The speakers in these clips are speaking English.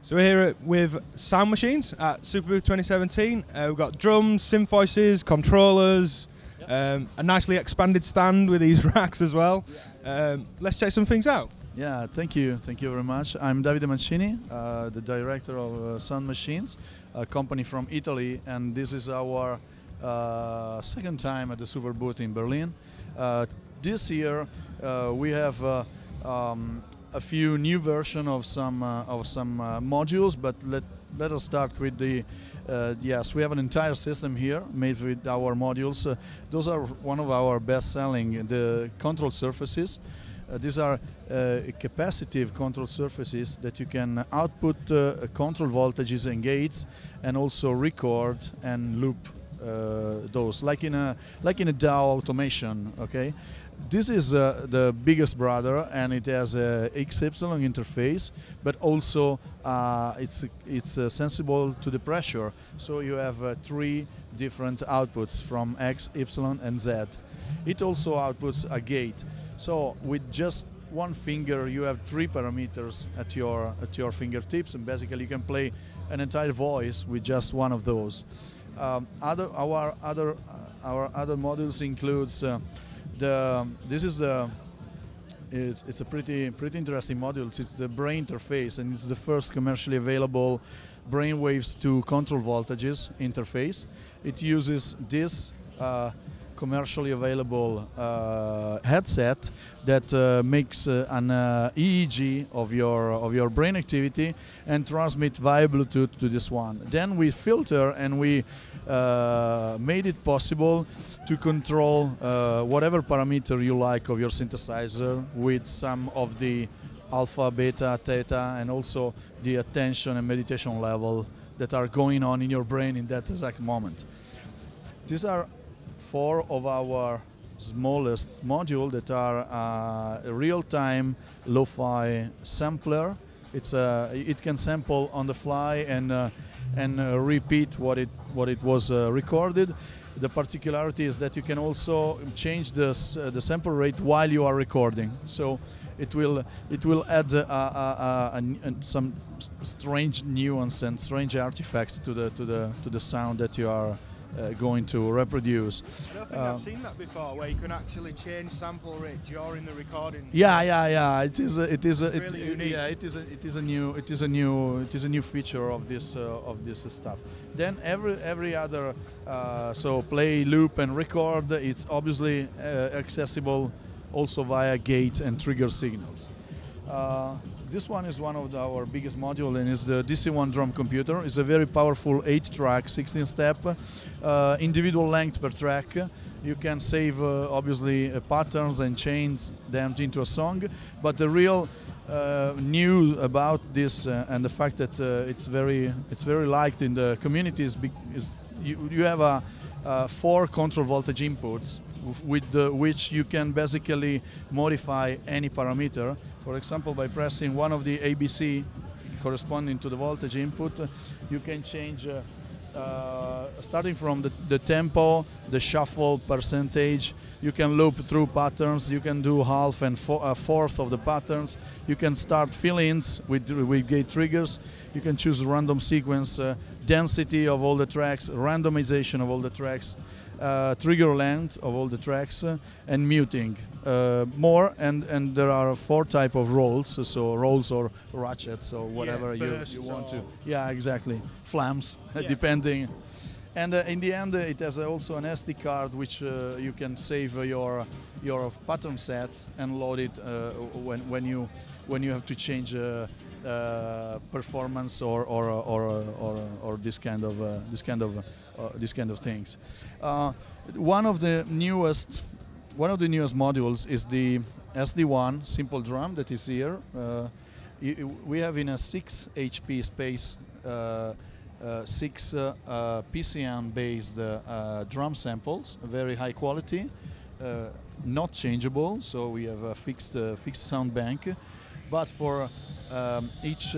So we're here with Soundmachines at Superbooth 2017. We've got drums, synth voices, controllers, a nicely expanded stand with these racks as well. Let's check some things out. Yeah, thank you very much. I'm Davide Mancini, the director of Soundmachines, a company from Italy, and this is our second time at the Superbooth in Berlin. This year we have a few new versions of some modules, but let us start with the yes, we have an entire system here made with our modules. Those are one of our best-selling, the control surfaces. These are capacitive control surfaces that you can output control voltages and gates, and also record and loop those, like in a DAW automation. Okay, this is the biggest brother, and it has a XY interface, but also it's sensible to the pressure. So you have three different outputs from X, Y, and Z. It also outputs a gate. So with just one finger, you have three parameters at your fingertips, and basically you can play an entire voice with just one of those. Our other modules includes it's a pretty interesting module. It's the brain interface, and it's the first commercially available brainwaves to control voltages interface. It uses this commercially available headset that makes an EEG of your brain activity and transmit via Bluetooth to this one. Then we filter, and we made it possible to control whatever parameter you like of your synthesizer with some of the alpha, beta, theta, and also the attention and meditation level that are going on in your brain in that exact moment. These are four of our smallest modules that are a real-time lo-fi sampler. It can sample on the fly and repeat what it was recorded. The particularity is that you can also change the sample rate while you are recording. So it will add some strange nuance and strange artifacts to the sound that you are going to reproduce. I don't think I've seen that before, where you can actually change sample rate during the recording. Yeah. It is really unique. Yeah, it is a new feature of this stuff. Then every other so play, loop, and record. It's obviously accessible also via gate and trigger signals. This one is one of our biggest modules, and is the DC-1 drum computer. It's a very powerful 8-track, 16-step, individual length per track. You can save obviously patterns and chains them into a song. But the real new about this and the fact that it's very liked in the community is you have 4 control voltage inputs with which you can basically modify any parameter. For example, by pressing one of the ABC corresponding to the voltage input, you can change, starting from the tempo, the shuffle percentage. You can loop through patterns. You can do half and a fourth of the patterns. You can start fill-ins with gate triggers. You can choose random sequence, density of all the tracks, randomization of all the tracks, trigger length of all the tracks, and muting. More, and there are 4 types of rolls, so rolls or ratchets or whatever you want to. Yeah, exactly. Flams, depending. And in the end, it has also an SD card which you can save your pattern sets and load it when you have to change performance or this kind of things. One of the newest modules is the SD1 simple drum that is here. We have in a 6 HP space 6 PCM-based drum samples, very high quality, not changeable. So we have a fixed sound bank. But for each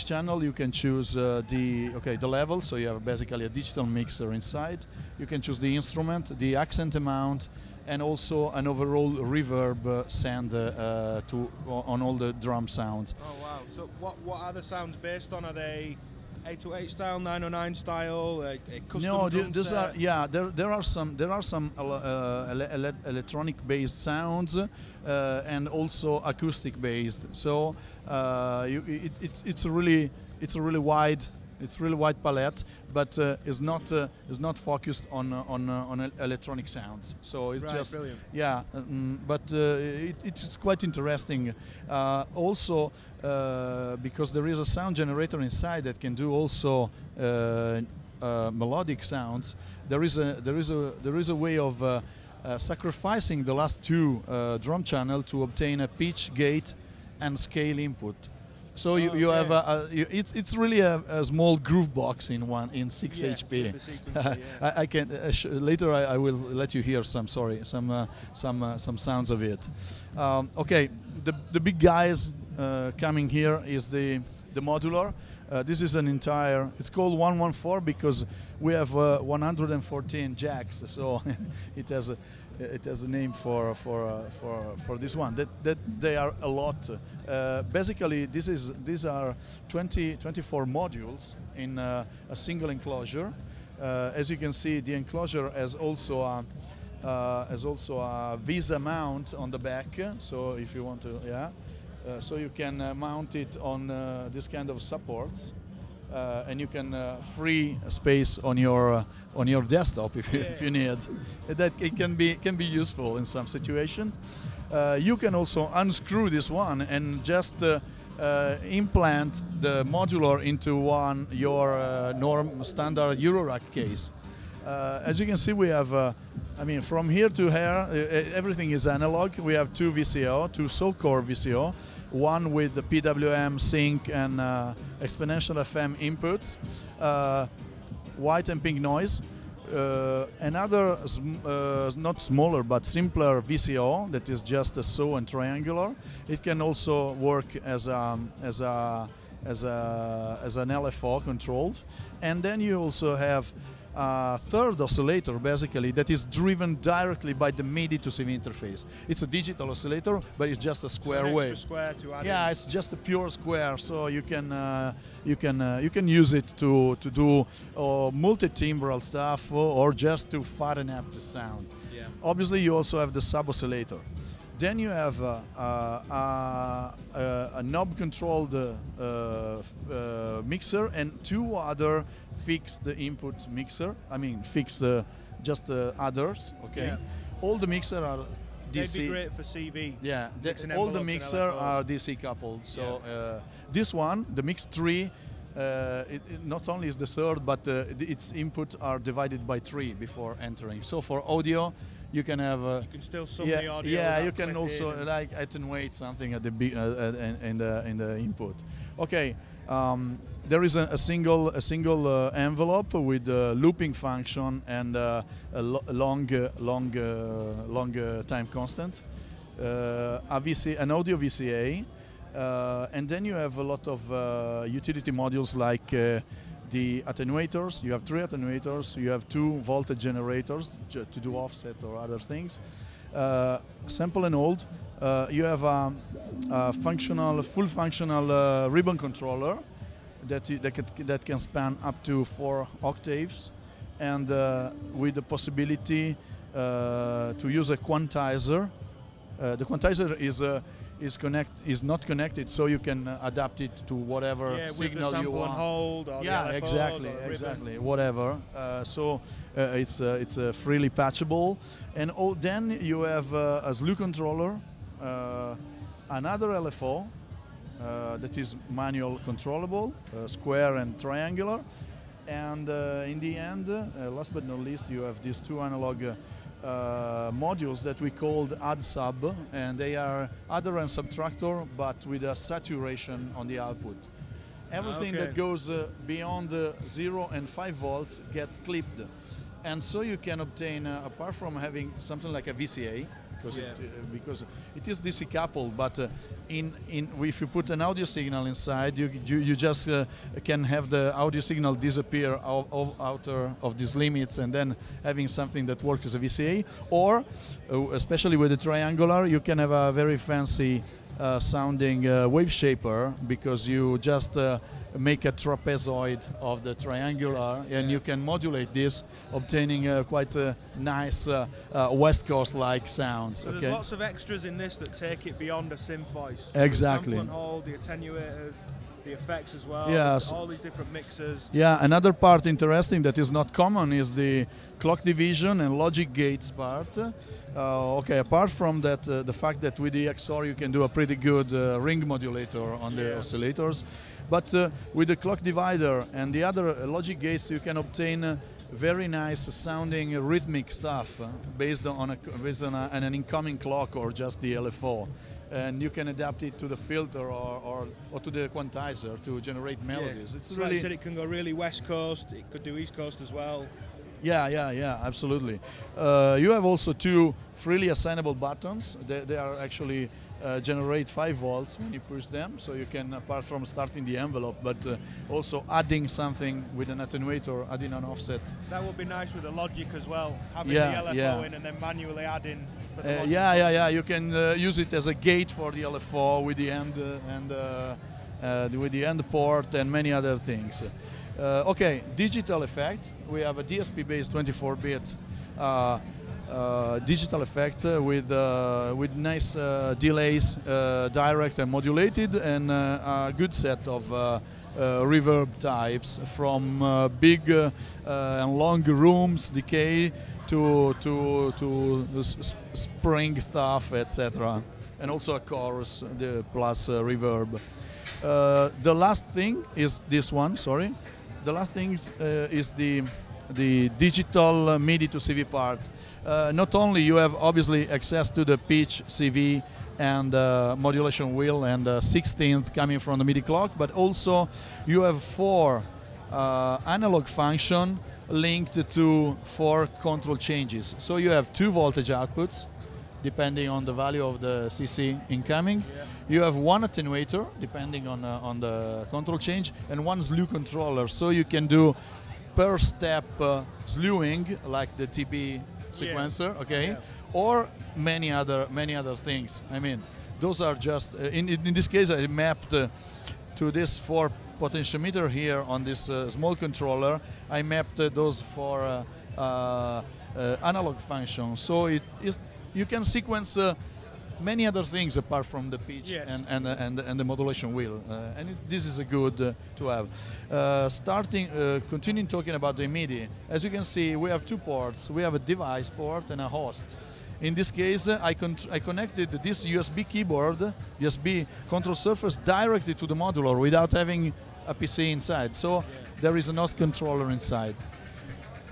channel, you can choose the level. So you have basically a digital mixer inside. You can choose the instrument, the accent amount, and also an overall reverb sound on all the drum sounds. Oh wow! So what are the sounds based on? Are they 808 style, 909 style, a custom No, drum these set? are there are some electronic based sounds and also acoustic based. So it's a really wide palette, but is not focused on electronic sounds. So it's Right, just brilliant. yeah, but it's quite interesting. Also, because there is a sound generator inside that can do also melodic sounds. There is a way of sacrificing the last two drum channel to obtain a pitch, gate, and scale input. So you have it's really a small groove box in 6 HP. with the sequencer, yeah. I can later I will let you hear some sounds of it. Okay, the big guys coming here is the modular. This is an entire. It's called 114 because we have 114 jacks. So it has a name for this one. That they are a lot. Basically, these are 24 modules in a single enclosure. As you can see, the enclosure has also a Visa mount on the back. So if you want to, so you can mount it on this kind of supports, and you can free space on your desktop if you need. That it can be useful in some situations. You can also unscrew this one and just implant the modular into your standard Eurorack case. As you can see, we have. From here to here, everything is analog. We have two VCO, two so-core VCO, one with the PWM sync and exponential FM inputs, white and pink noise. Another not smaller but simpler VCO that is just a saw and triangular. It can also work as an LFO controlled, and then you also have a third oscillator basically that is driven directly by the Midi-to-CV interface. It's a digital oscillator, but it's just a square wave. Square to add Yeah, in. it's just a pure square, so you can use it to do multi-timbral stuff or just to fatten up the sound. Yeah. Obviously, you also have the sub-oscillator. Then you have a knob-controlled mixer and two other fixed input mixer. Fixed just others. Okay. Yeah. All the mixer are DC. They'd be great for CV. Yeah, Mixing all the envelopes and mixer LFOs. are DC coupled. So this one, the Mix 3, it not only is the third, but its input are divided by 3 before entering. So for audio, you can have. You can still sum the audio. Yeah, without you can clipping also and- like attenuate something at the in the input. Okay. There is a single envelope with a looping function and a long time constant, an audio VCA, and then you have a lot of utility modules like the attenuators. You have 3 attenuators. You have 2 voltage generators to do offset or other things. Sample and hold. You have a full functional ribbon controller that can span up to 4 octaves, and with the possibility to use a quantizer. The quantizer is not connected, so you can adapt it to whatever signal with the you sample want. and hold. Or Yeah, the LFOs exactly, or the ribbon. exactly, whatever. It's freely patchable, and then you have a slew controller, another LFO that is manual controllable, square and triangular, and in the end, last but not least, you have these 2 analog modules that we called add sub, and they are adder and subtractor, but with a saturation on the output. Everything that goes beyond 0 and 5 volts gets clipped, and so you can obtain, apart from having something like a VCA, you because it is DC coupled, but if you put an audio signal inside, you just can have the audio signal disappear out of these limits, and then having something that works as a VCA, or especially with the triangular, you can have a very fancy sounding wave shaper, because you just make a trapezoid of the triangular, and you can modulate this, obtaining quite a nice West Coast-like sound. So there's lots of extras in this that take it beyond a synth voice. Exactly. The sample and hold, the attenuators, the effects as well. Yes. All these different mixers. Yeah, another part interesting that is not common is the clock division and logic gates part. Okay, apart from that, the fact that with the XOR you can do a pretty good ring modulator on the oscillators, but with the clock divider and the other logic gates, you can obtain very nice sounding rhythmic stuff based on an incoming clock or just the LFO. And you can adapt it to the filter or to the quantizer to generate melodies. It's so really, like you said, it can go really West Coast, it could do East Coast as well. Yeah, absolutely. You have also two freely assignable buttons. They are actually generate 5 volts when you push them, so you can, apart from starting the envelope, but also adding something with an attenuator, adding an offset. That would be nice with the logic as well, having the LFO in and then manually adding for the yeah, you can use it as a gate for the LFO with the end with the end port and many other things. Okay, digital effect. We have a DSP-based 24-bit digital effect with nice delays, direct and modulated, and a good set of reverb types, from big and long rooms decay to spring stuff, etc. And also a chorus, plus reverb. The last thing is this one. Sorry. The last thing is the digital Midi-to-CV part. Not only you have obviously access to the pitch, CV, and modulation wheel, and 16th coming from the MIDI clock, but also you have 4 analog function linked to 4 control changes. So you have 2 voltage outputs, depending on the value of the CC incoming. Yeah. You have 1 attenuator, depending on the control change, and 1 slew controller. So you can do per step slewing, like the TP sequencer, okay, or many other things. I mean, those are just in this case I mapped to this 4 potentiometer here on this small controller. I mapped those 4 analog functions. So you can sequence many other things apart from the pitch and the modulation wheel, and this is a good to have. Continuing talking about the MIDI, as you can see, we have 2 ports. We have a device port and a host. In this case, I connected this USB keyboard, USB control surface, directly to the modular without having a PC inside. So there is a host controller inside.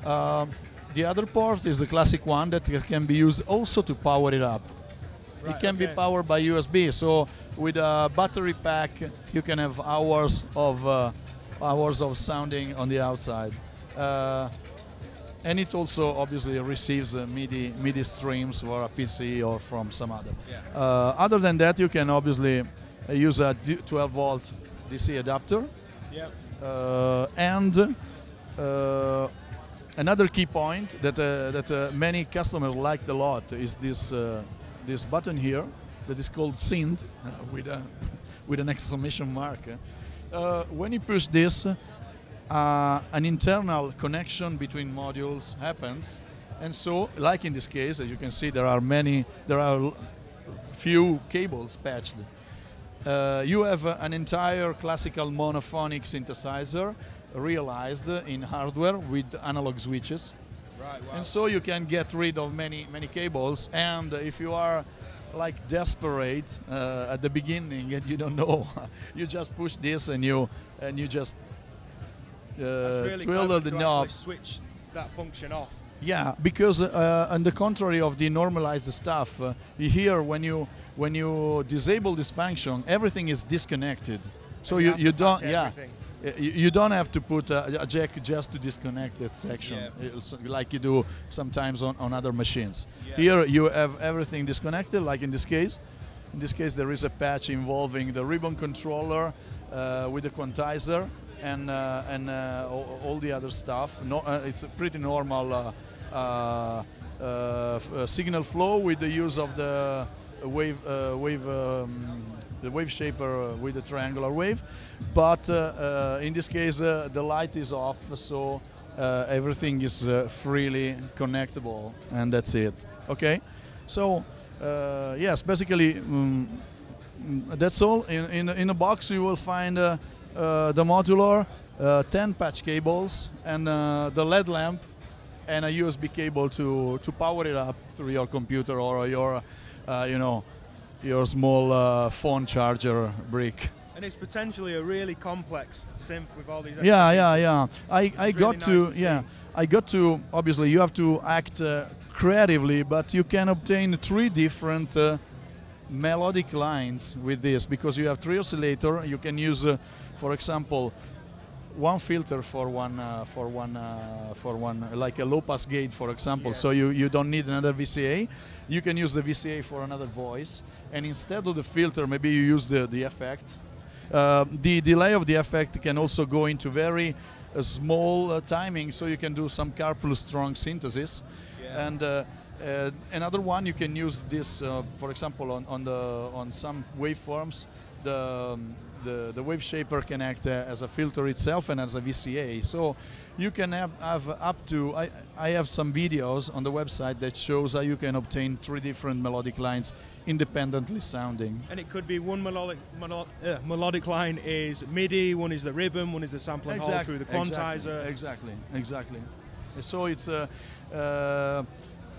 The other port is the classic one that can be used also to power it up. Right, it can be powered by USB, so with a battery pack you can have hours of sounding on the outside. And it also obviously receives MIDI streams for a PC or from some other. Yeah. Other than that, you can obviously use a 12-volt DC adapter. Yep. And another key point that many customers liked a lot is this button here that is called Synth with an exclamation mark. When you push this, an internal connection between modules happens, and so, like in this case, as you can see, there are few cables patched. You have an entire classical monophonic synthesizer realized in hardware with analog switches. Right, wow. And so you can get rid of many cables, and if you are like desperate at the beginning and you don't know, you just push this and you just really twiddle the knob. Switch that function off. Yeah, because on the contrary of the normalized stuff, here when you disable this function, everything is disconnected. So you don't. Yeah. you don't have to put a jack just to disconnect that section, like you do sometimes on other machines. Yeah. Here you have everything disconnected, like in this case. In this case, there is a patch involving the ribbon controller with the quantizer and all the other stuff. It's a pretty normal signal flow with the use of the wave shaper with the triangular wave, but in this case the light is off, so everything is freely connectable, and that's it. Okay, so yes, basically that's all. In the box you will find the modular 10 patch cables and the LED lamp and a USB cable to power it up through your computer or your your small phone charger brick. And it's potentially a really complex synth with all these. Yeah. I got to. Obviously, you have to act creatively, but you can obtain 3 different melodic lines with this because you have 3 oscillator. You can use, for example, 1 filter for one like a low pass gate, for example. Yeah. So you don't need another VCA. You can use the VCA for another voice, and instead of the filter, maybe you use the effect. The delay of the effect can also go into very small timing, so you can do some carpool strong synthesis. Yeah. And another one, you can use this, for example, on some waveforms. The wave shaper can act as a filter itself and as a VCA. So you can have up to, I have some videos on the website that shows how you can obtain 3 different melodic lines independently sounding. And it could be one melodic line is MIDI, one is the ribbon, one is the sample and hold through the quantizer. Exactly. So it's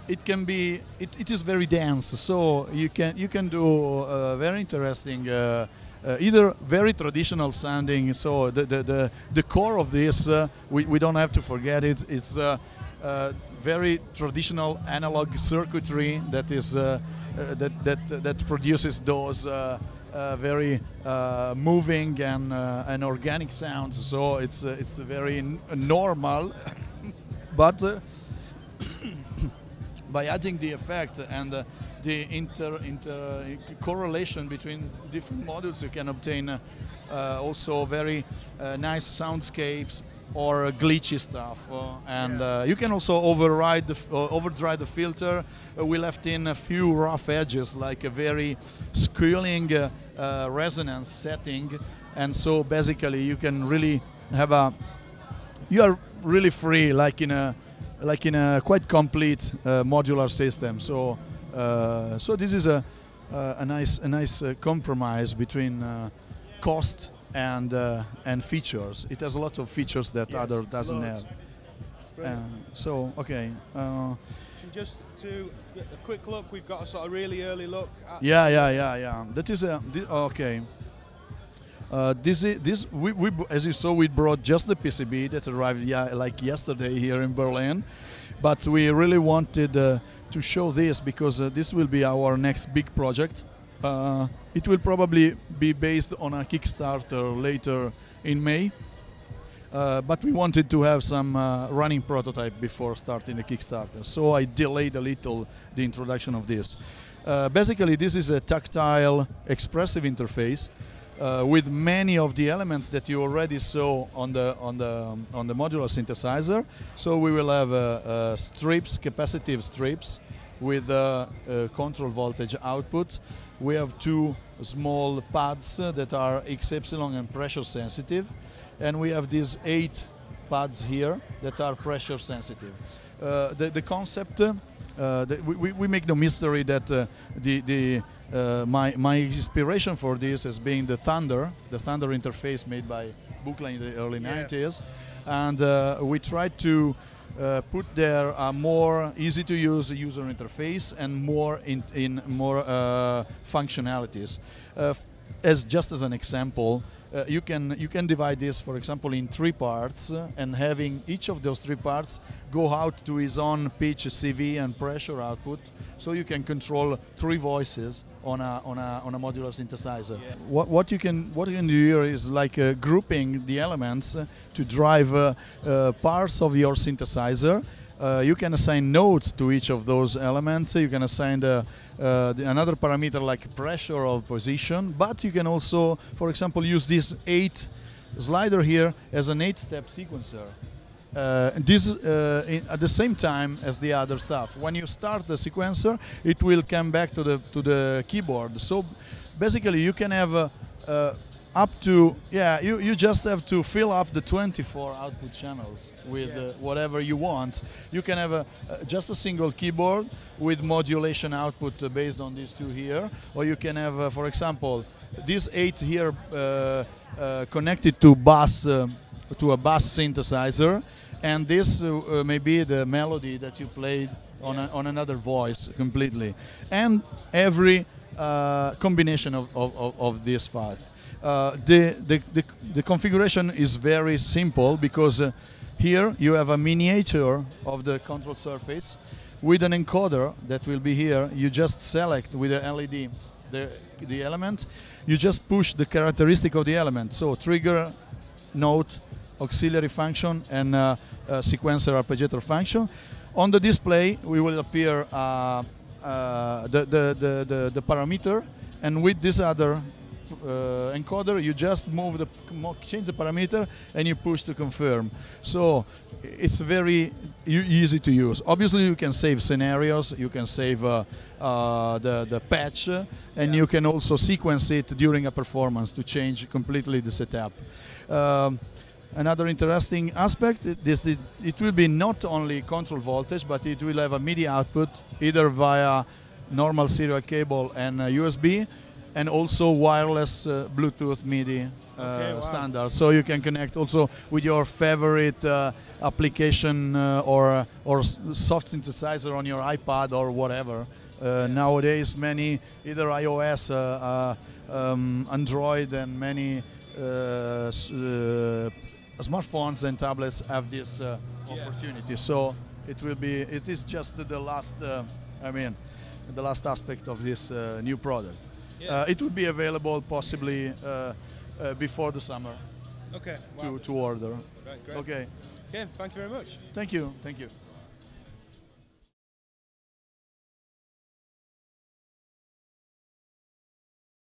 it can be, it is very dense. So you can do very interesting. Either very traditional sounding, so the core of this, we don't have to forget it. It's very traditional analog circuitry that is that produces those very moving and organic sounds. So it's very normal, but by adding the effect and the correlation between different modules, you can obtain also very nice soundscapes or glitchy stuff, and you can also overdrive the filter. We left in a few rough edges, like a very squealing resonance setting, and so basically you can really have you are really free, like in a quite complete modular system. So this is a nice compromise between cost and features. It has a lot of features that other doesn't have. So okay. Just to get a quick look, we've got a sort of really early look. At That is okay. This we as you saw, we brought just the PCB that arrived like yesterday here in Berlin, but we really wanted to show this because this will be our next big project. It will probably be based on a Kickstarter later in May, but we wanted to have some running prototype before starting the Kickstarter, so I delayed a little the introduction of this. Basically, this is a tactile expressive interface with many of the elements that you already saw on the modular synthesizer. So we will have strips, capacitive strips, with control voltage output. We have 2 small pads that are XY and pressure sensitive, and we have these 8 pads here that are pressure sensitive. The concept, we make no mystery that my inspiration for this has been the Thunder interface made by Buchla in the early 90s, and we tried to put there a more easy to use user interface and more in more functionalities. just as an example, you can divide this, for example, in 3 parts, and having each of those 3 parts go out to his own pitch, CV, and pressure output, so you can control 3 voices on a modular synthesizer. Yeah. What you can do here is like grouping the elements to drive parts of your synthesizer. You can assign nodes to each of those elements. You can assign another parameter like pressure or position, but you can also, for example, use this 8 slider here as an 8-step sequencer. At the same time as the other stuff. When you start the sequencer, it will come back to the keyboard. So basically, you can have up to, you just have to fill up the 24 output channels with whatever you want. You can have just a single keyboard with modulation output based on these 2 here, or you can have, for example, these 8 here connected to a bass synthesizer, and this may be the melody that you played on another voice completely, and every combination of this 5. The configuration is very simple because here you have a miniature of the control surface with an encoder that will be here. You just select with the LED the element. You just push the characteristic of the element. So trigger, note, auxiliary function, and sequencer arpeggiator function. On the display, we will appear the parameter, and with this other encoder, you just change the parameter and you push to confirm. So it's very easy to use. Obviously, you can save scenarios, you can save the patch, and you can also sequence it during a performance to change completely the setup. Another interesting aspect, it will be not only control voltage, but it will have a MIDI output, either via normal serial cable and USB, and also wireless Bluetooth MIDI standard. So you can connect also with your favorite application or soft synthesizer on your iPad or whatever. Nowadays, many either iOS, Android, and many smartphones and tablets have this opportunity. So it is just the last, the last aspect of this new product. Yeah. It will be available possibly before the summer. Okay. To order. Right, great. Okay. Okay, thank you very much. Thank you.